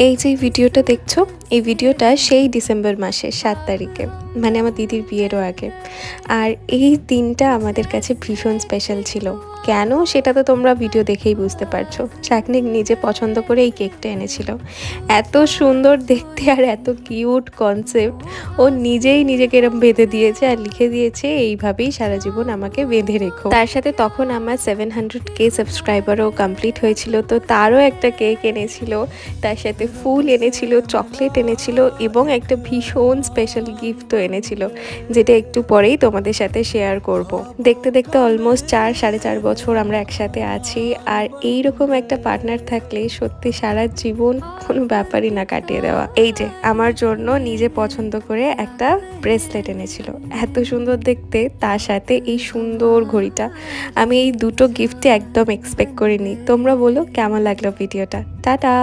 এই যে ভিডিওটা দেখছো, এই ভিডিওটা সেই ডিসেম্বর মাসের 7 তারিখে, মানে আমার দিদির বিয়েরও আগে। আর এই দিনটা আমাদের কাছে ভীষণ স্পেশাল ছিল। কেন সেটা তো তোমরা ভিডিও দেখেই বুঝতে পারছো। চাকনিক নিজে পছন্দ করে এই কেকটা এনেছিল। এত সুন্দর দেখতে আর এত কিউট কনসেপ্ট। ও নিজেই নিজেকে এরম বেঁধে দিয়েছে আর লিখে দিয়েছে, এইভাবেই সারা জীবন আমাকে বেঁধে রেখো। তার সাথে তখন আমার 700K সাবস্ক্রাইবারও কমপ্লিট হয়েছিল, তো তারও একটা কেক এনেছিল, তার সাথে ফুল এনেছিল, চকলেট এনেছিল এবং একটা ভীষণ স্পেশাল গিফটও এনেছিল, যেটা একটু পরেই তোমাদের সাথে শেয়ার করব। দেখতে দেখতে অলমোস্ট 4-4.5 বছর আমরা একসাথে আছি, আর এইরকম একটা পার্টনার থাকলে সত্যি সারা জীবন কোনো ব্যাপারই না কাটিয়ে দেওয়া। এই যে আমার জন্য নিজে পছন্দ করে একটা ব্রেসলেট এনেছিল, এত সুন্দর দেখতে, তার সাথে এই সুন্দর ঘড়িটা। আমি এই দুটো গিফটে একদম এক্সপেক্ট করিনি। তোমরা বলো কেমন লাগলো ভিডিওটা। টাটা।